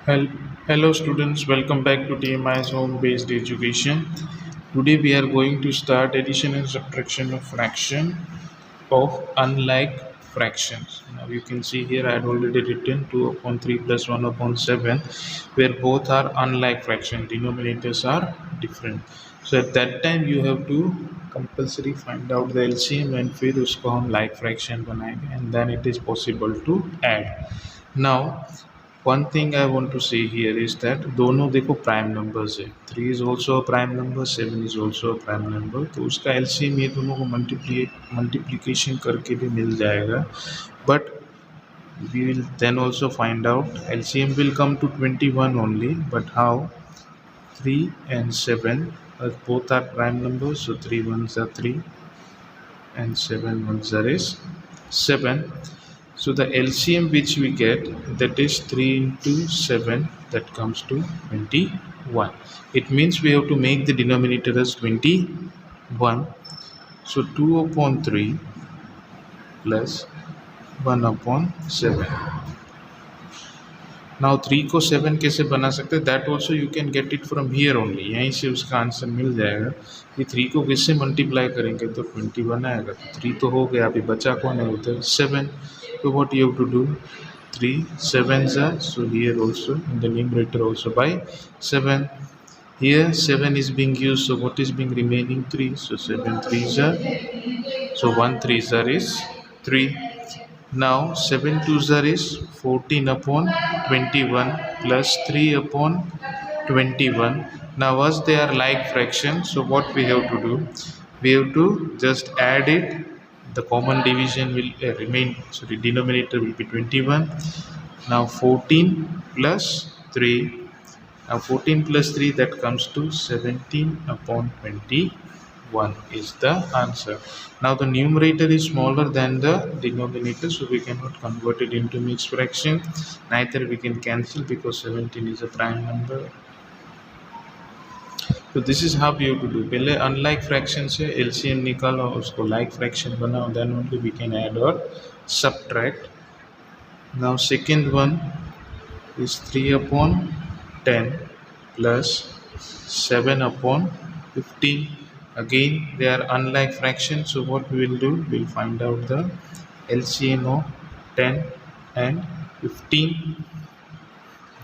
Hel- Hello students, welcome back to TMI's home-based education. Today we are going to start addition and subtraction of fraction of unlike fractions. Now you can see here I had already written 2 upon 3 plus 1 upon 7 where both are unlike fraction, denominators are different. So at that time you have to compulsory find out the LCM and फिर उसको हम like fraction बनाएंगे and then it is possible to add. Now one thing I want to say here is that दोनों देखो prime numbers है. 3 is also a prime number, 7 is also a prime number. तो उसका LCM ये दोनों को multiplication करके भी मिल जाएगा. But we will then also find out LCM will come to 21 only. But how? 3 and 7 both are prime numbers, so 3 ones are 3 and 7 ones are is 7. So the LCM which we get, that is 3 into 7, that comes to 21. It means we have to make the denominator as 21. So 2 upon 3 plus 1 upon 7. Now 3 को 7 कैसे बना सकते हैं? That also you can get it from here only. यहीं से उसका answer मिल जाएगा कि 3 को किससे मल्टीप्लाई करेंगे तो 21 आएगा. तो 3 तो हो गया, अभी बचा कौन है उधर? 7. So what you have to do? 3 7s are, so here also in the numerator also by 7. Here 7 is being used, so what is being remaining? 3. So 7 3s are, so 1 3s are is 3. Now 7 2s are is 14 upon 21 plus 3 upon 21. Now as they are like fractions, so what we have to do? We have to just add it. The common division will remain, so the denominator will be 21. Now 14 plus 3. Now 14 plus 3, that comes to 17 upon 21 is the answer. Now the numerator is smaller than the denominator, so we cannot convert it into mixed fraction. Neither we can cancel because 17 is a prime number. तो this is how you to do. पहले unlike fraction से LCM निकालो, उसको like fraction बनाओ, then only we can add और subtract. Now second one is 3 upon 10 plus 7 upon 15. Again they are unlike fractions, so what we will do, we will find out the LCM of 10 and 15.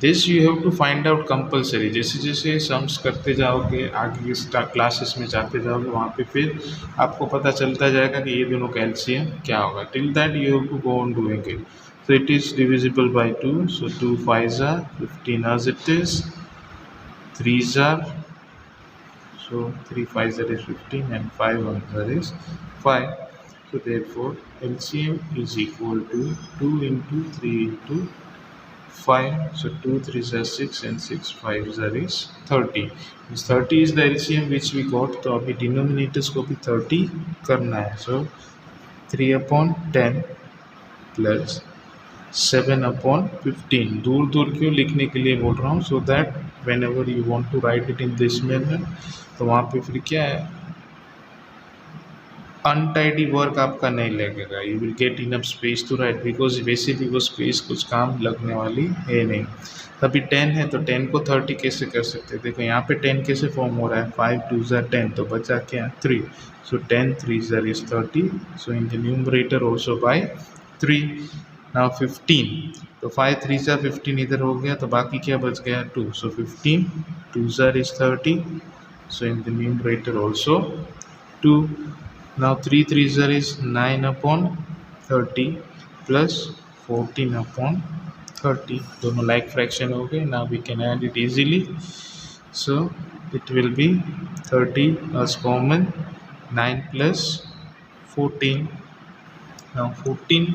This you have to find out compulsory. जैसे जैसे sums करते जाओगे, आगे classes में जाते जाओगे, वहाँ पे फिर आपको पता चलता जाएगा कि ये दोनों का एलसीएम क्या होगा. Till that you have to go on doing it. So it is divisible by 2, so 2 5s are 15 as it is, 3s are, so 3 5s are is 15 and 5 1s are is 5. So therefore LCM is equal to 2 into 3 into 5. So 2 3s are 6 and 6 5s are is 30. This 30 is the LCM which we got. तो अभी denominators को भी 30 करना है. So 3 upon 10 plus 7 upon 15. दूर दूर क्यों लिखने के लिए बोल रहा हूँ? So that whenever you want to write it in this manner, तो वहाँ पे फिर क्या है, अनटाइडी वर्क आपका नहीं लगेगा. You will get enough space to write, because वैसे भी वो स्पेस कुछ काम लगने वाली है नहीं. अभी 10 है तो 10 को 30 कैसे कर सकते हैं? देखो यहाँ पे 10 कैसे फॉर्म हो रहा है, 5 2s are 10, तो बचा क्या? 3. So 10 3s are is 30. So in the numerator also by 3. Now 15, तो 5 3s are 15 इधर हो गया, तो बाकी क्या बच गया? 2. सो 15 2s are is 30. So in the numerator also 2. Now 3 3s are is 9 upon 30 plus 14 upon 30. दोनों like fraction हो गए. Now we can add it easily. So it will be 30 as common, 9 plus 14. Now 14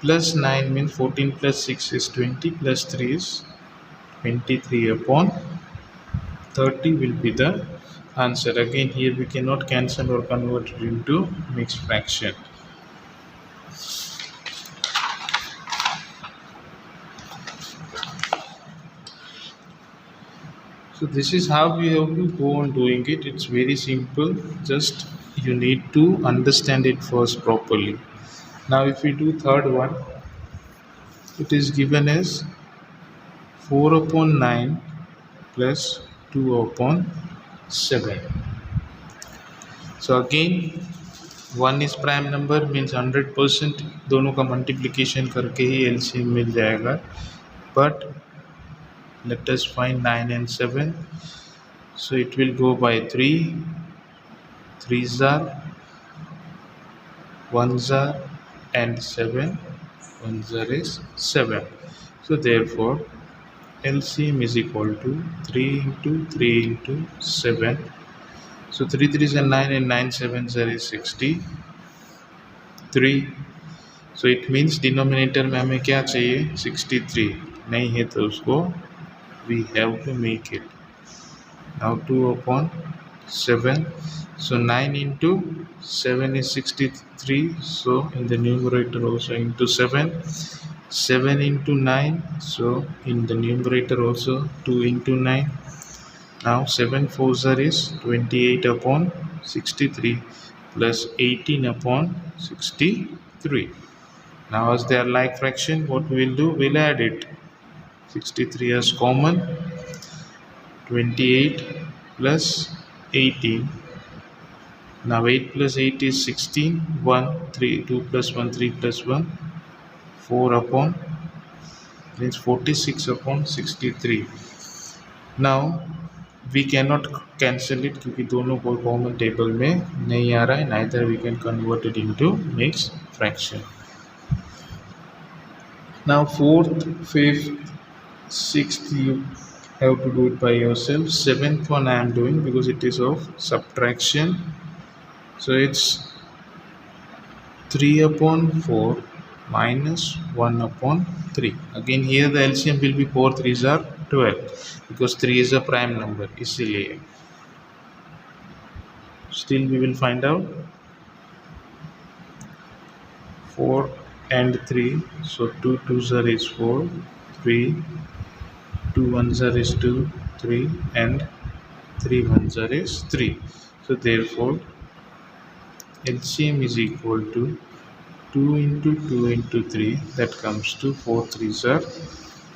plus 9 means 14 plus 6 is 20 plus 3 is 23 upon 30 will be the answer. Again here we cannot cancel or convert it into mixed fraction. So this is how you have to go on doing it. It's very simple, just you need to understand it first properly. Now if we do third one, it is given as 4 upon 9 plus 2 upon 7. So again 1 is prime number means 100% दोनों का multiplication करके ही LCM मिल जाएगा. But let us find 9 and 7. So it will go by 3. 3s are, 1s are, and 7. 1s are is 7. So therefore LCM is equal to 3 into 3 into 7. So 3 3s are 9 and 9 7s are is 63. So it means denominator में हमें क्या चाहिए 63. नहीं है तो उसको we have to make it. Now 2 upon 7. So 9 into 7 is 63. So in the numerator also into 7. 7 into 9. So in the numerator also 2 into 9. Now 7 4s are is 28 upon 63 plus 18 upon 63. Now as they are like fraction, what we will do? We'll add it. 63 as common. 28 plus 18. Now 8 plus 8 is 16. 1, 3, 2 plus 1, 3 plus 1. 4 upon, means 46 upon 63. Now we cannot cancel it क्योंकि दोनों को common table में नहीं आ रहा है. Neither we can convert it into mixed fraction. Now 4th, 5th, 6th you have to do it by yourself. 7th one I am doing because it is of subtraction. So it's 3 upon 4 minus 1 upon 3. Again here the LCM will be 4 3s are 12 because 3 is a prime number. इसीलिए still we will find out 4 and 3. So 2 2s are is 4, 3, 2 1s are is 2, 3, and 3 1s are is 3. So therefore LCM is equal to 2 into 2 into 3, that comes to 4 3s are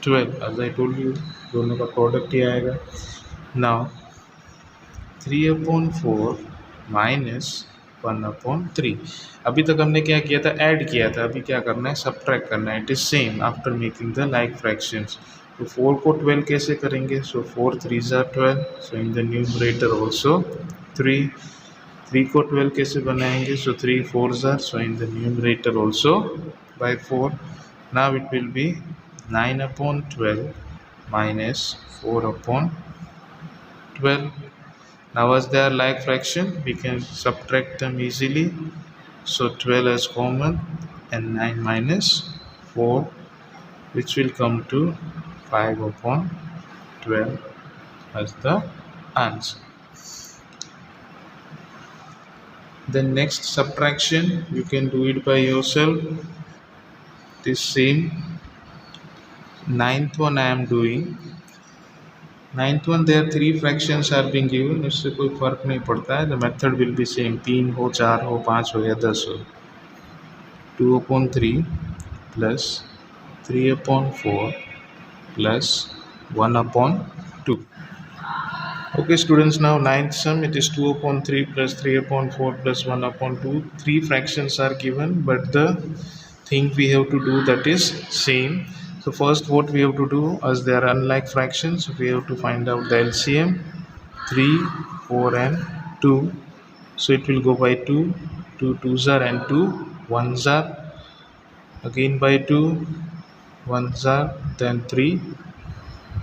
12. As I told you दोनों का product ही आएगा. Now 3 upon 4 minus 1 upon 3. अभी तक हमने क्या किया था? Add किया था. अभी क्या करना है? सब्ट्रैक्ट करना है. It is same after making the like fractions. तो 4 को 12 कैसे करेंगे? सो 4 3s are 12. So in the numerator also 3. 3 को 12 कैसे बनाएंगे? सो 3 4s are. So in the numerator also by 4. Now it will be 9 upon 12 minus 4 upon 12. Now as they are like fraction, we can subtract them easily. So 12 as common and 9 minus 4, which will come to 5 upon 12 as the answer. The next subtraction you can do it by yourself. This same 9th one I am doing. 9th one there 3 fractions are being given. इससे कोई फर्क नहीं पड़ता है. The method will be same. 3 हो, 4 हो, 5 हो या 10 हो. 2 upon 3 plus 3 upon 4 plus 1 upon 2. Okay students, now 9th sum, it is 2 upon 3 plus 3 upon 4 plus 1 upon 2. 3 fractions are given, but the thing we have to do that is same. So first what we have to do, as they are unlike fractions, we have to find out the LCM. 3, 4 and 2. So it will go by 2. 2 2s are and 2 1s are. Again by 2 1s are, then 3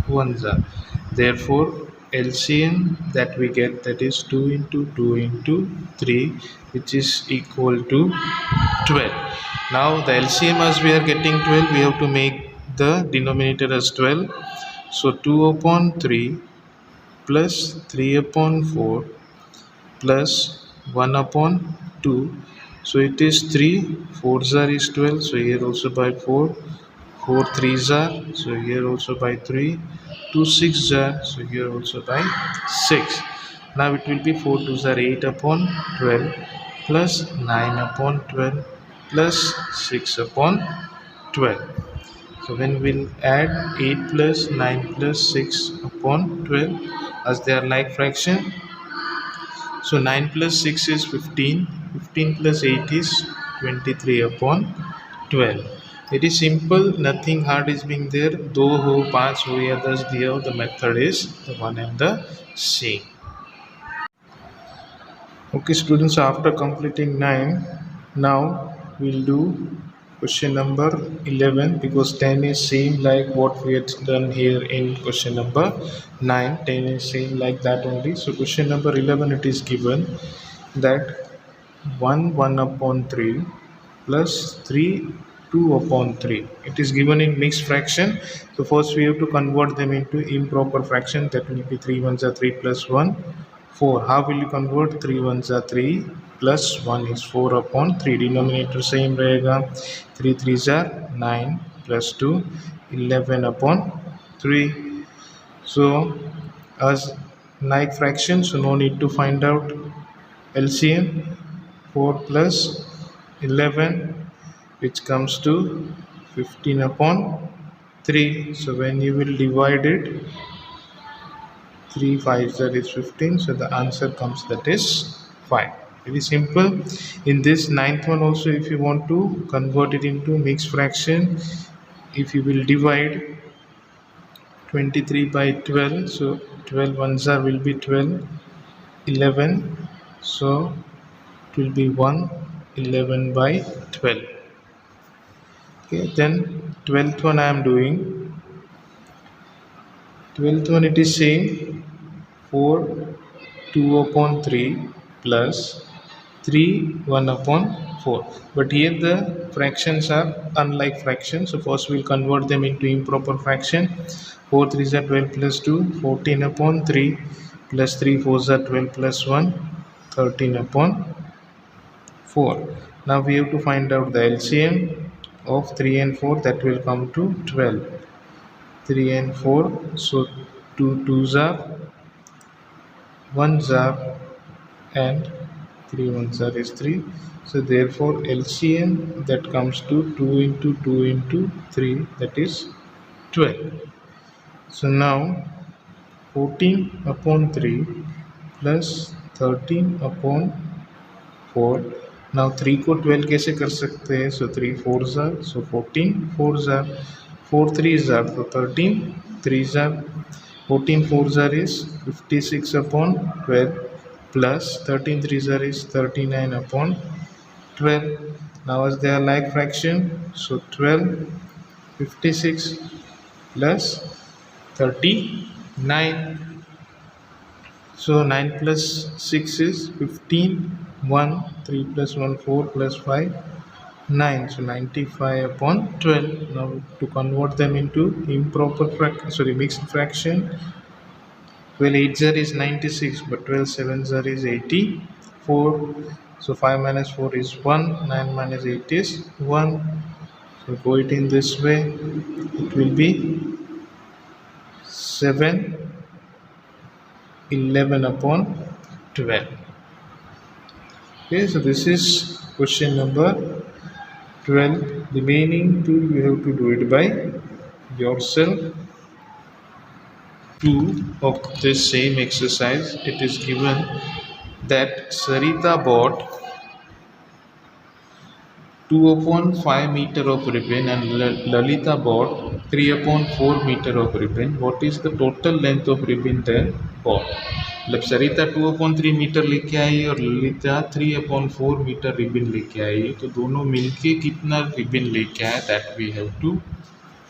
1s are. Therefore LCM that we get, that is 2 into 2 into 3, which is equal to 12. Now the LCM, as we are getting 12, we have to make the denominator as 12. So 2 upon 3 plus 3 upon 4 plus 1 upon 2. So it is 3 4s are is 12. So here also by 4. 4 3s are. So here also by 3. 2 6s are. So here also by 6. Now it will be 4 2s are 8 upon 12 plus 9 upon 12 plus 6 upon 12. So when we'll add 8 plus 9 plus 6 upon 12 as they are like fraction. So 9 plus 6 is 15. 15 plus 8 is 23 upon 12. It is simple, nothing hard is being there. दो हो, पाँच हो या 10 दिया हो, the method is the one and the same. Okay students, after completing 9, now we'll do question number 11 because 10 is same like what we had done here in question number 9. 10 is same like that only. So question number 11, it is given that 1 upon 3 plus 3 2 upon 3. It is given in mixed fraction. So first we have to convert them into improper fraction. That will be 3 ones are 3 plus 1 4. How will you convert? 3 ones are 3 plus 1 is 4 upon 3. Denominator same रहेगा. 3 threes are 9 plus 2 11 upon 3. So as like fraction, so no need to find out LCM. 4 plus 11, which comes to 15 upon 3. So when you will divide it, 3 5 that is 15. So the answer comes that is 5. Very simple. In this ninth one also, if you want to convert it into mixed fraction, if you will divide 23 by 12, so 12 ones are will be 12, 11, so it will be 1, 11 by 12. Okay, then 12th one I am doing. 12th one it is same, 4 2 upon 3 plus 3 1 upon 4. But here the fractions are unlike fractions. So first we will convert them into improper fraction. 4 3s are 12 plus 2, 14 upon 3 plus 3 4s are 12 plus 1, 13 upon 4. Now we have to find out the LCM of 3 and 4. That will come to 12. 3 and 4. So 2 2s are 1s are and 3 1s are is 3. So therefore LCM that comes to 2 into 2 into 3, that is 12. So now 14 upon 3 plus 13 upon 4. Now 3 को 12 कैसे कर सकते हैं? So 3 4s are, so 14 4s are, 4 3s are, so 13 3s are, 14 4s are is 56 upon 12 plus 13 3s are is 39 upon 12. Now as they are like fraction, so 12 56 plus 39. So 9 plus 6 is 15, 1, 3 plus 1 4 plus 5 9. So 95 upon 12. Now to convert them into improper mixed fraction. 12 8s are is 96, but 12 7s are is 84. So 5 minus 4 is 1, 9 minus 8 is 1. So go it in this way, it will be 7 11 upon 12. Okay, so this is question number 12. Remaining two you have to do it by yourself. 2 of this same exercise, it is given that Sarita bought 2 upon 5 meter of ribbon and Lalita bought 3 upon 4 meter of ribbon. What is the total length of ribbon they bought? मतलब सरिता 2 upon 3 metre लेके आई और Lalita 3 upon 4 metre ribbon लेके आई, तो दोनों मिलके कितना ribbon लेके आए, that we have to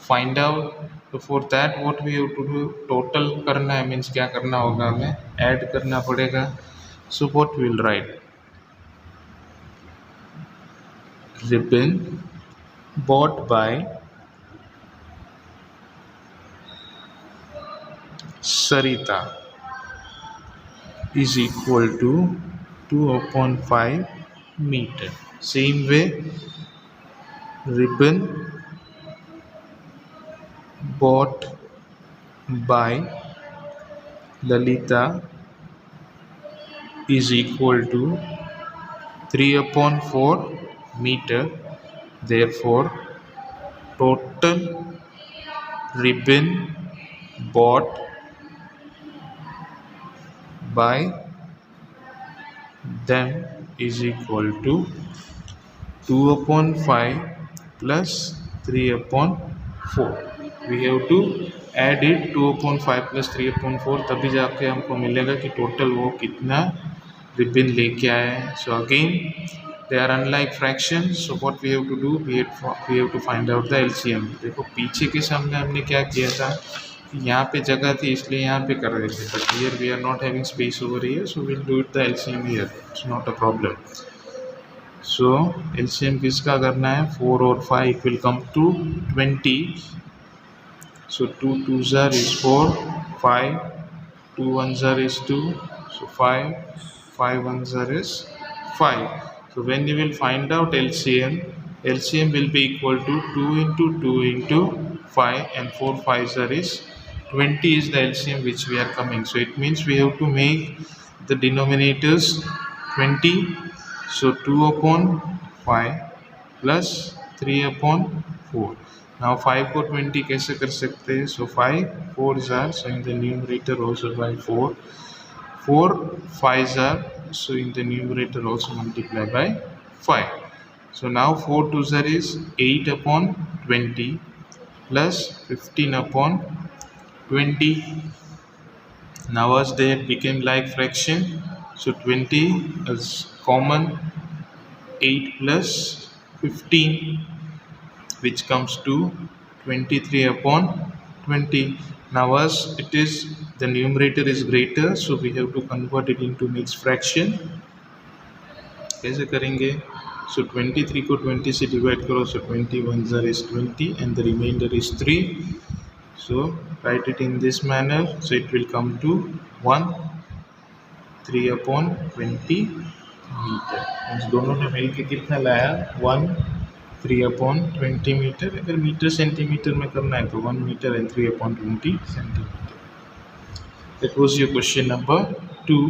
find out. तो for that what we have to do, total करना है, मीन्स क्या करना होगा, हमें ऐड करना पड़ेगा. So what will write, ribbon bought by Sarita is equal to 2 upon 5 meter. Same way, ribbon bought by Lalita is equal to 3 upon 4 meter. Therefore total ribbon bought by them is equal to 2/5 plus 3/4. We have to add it 2/5 plus 3/4, तभी जाके हमको मिलेगा कि total वो कितना ribbon लेके आए हैं. So again they are unlike fractions, so what we have to do, we have to find out the LCM. देखो पीछे के सामने हमने क्या किया था कि यहाँ पे जगह थी इसलिए यहाँ पे कर रहे थे, but here we are not having space over here, so we'll do it the LCM here. It's not a problem. So LCM किसका करना है, 4 और 5 will come to 20. So 2 2s is 4, 5, 2 1s is 2, so 5, 5 1s is 5. So when you will find out LCM will be equal to 2 into 2 into 5 and 4 5s is 20 is the LCM which we are coming. So it means we have to make the denominators 20. So 2/5 plus 3/4. Now 5 को 20 कैसे कर सकते हैं, so 5 4s are, so in the numerator also by 4, 4 5s are, so in the numerator also multiply by 5. So now 4 2s is 8/20 plus 15/20. Now as they became like fraction, so 20 is common, 8 plus 15 which comes to 23/20. Now as it is the numerator is greater, so we have to convert it into mixed fraction. कैसे करेंगे, so 23 को 20 से divide करो, so 21s is 20 and the remainder is 3. So write it in this manner, so it will come to 1 3/20 metre. दोनों ने मिलकर कितना लाया, 1 3/20 मीटर. अगर मीटर सेंटीमीटर में करना है तो 1 metre and 3/20 centimetre. That was your question number 2.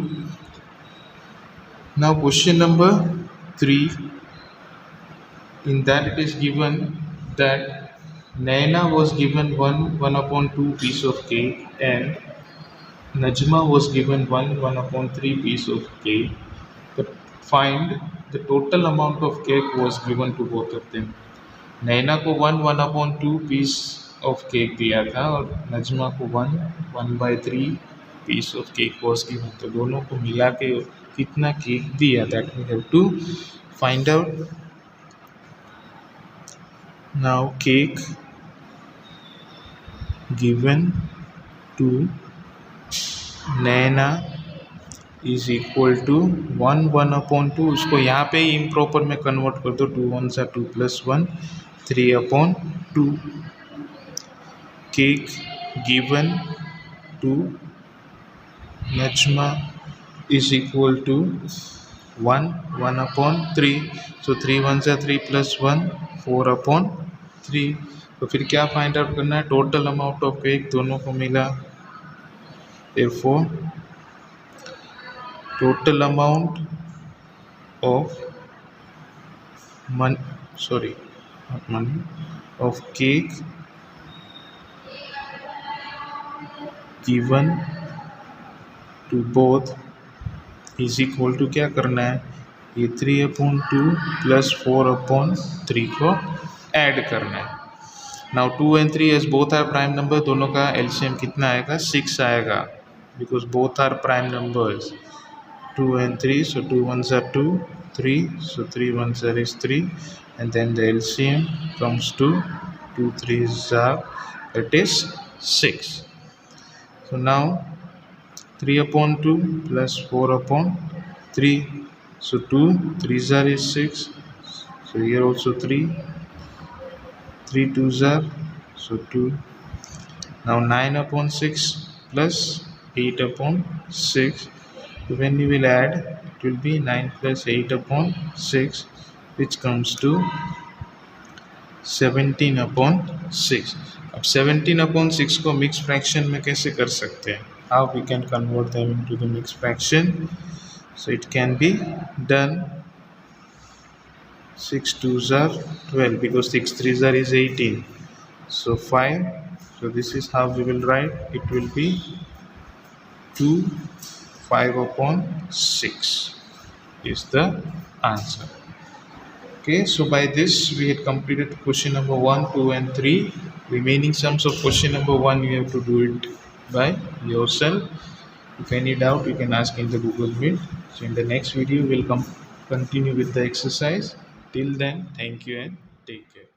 Now question number 3, in that it is given that Naina was given 1/2 piece of cake and Najma was given 1/3 piece of cake, but find the total amount of cake was given to both of them. नैना को 1/2 piece of cake दिया था और नजमा को 1/3 piece of cake was given. तो दोनों को मिला के कितना केक दिया, that we have to find out. Now cake given to Naina is equal to 1/2. उसको यहाँ पे ही इम्प्रॉपर में कन्वर्ट कर दो, 2 1s are 2 plus 1, 3/2. Cake given to Najma is equal to 1/3. So 3 1s are 3 plus 1, 4/3. तो फिर क्या फाइंड आउट करना है, टोटल अमाउंट ऑफ केक दोनों को मिला. Therefore total amount of of cake given to both is equal to, क्या करना है, ये 3/2 plus 4/3 को ऐड करना है. Now 2 and 3 as both are prime number, दोनों का LCM कितना आएगा, 6 आएगा, because both are prime numbers. 2 and 3, so 2 1s are 2, 3, so 3 1s is 3, and then the LCM comes to 2 3s are, it is 6. So now 3/2 plus 4/3, so 2 3s are is 6, so here also 3 2s are, so 2. Now 9/6 plus 8/6. So when you will add, it will be 9 plus 8/6, which comes to 17/6. अब 17/6 को mix fraction में कैसे कर सकते हैं, how we can convert them into the mixed fraction. So it can be done, 6 2s are 12, because 6 3s are is 18, so 5 So this is how we will write. It will be 2 5 upon 6 is the answer. Okay, so by this we had completed question number 1, 2 and 3. Remaining sums of question number 1 you have to do it by yourself. If any doubt you can ask in the Google Meet. So in the next video we'll continue with the exercise. Till then, thank you and take care.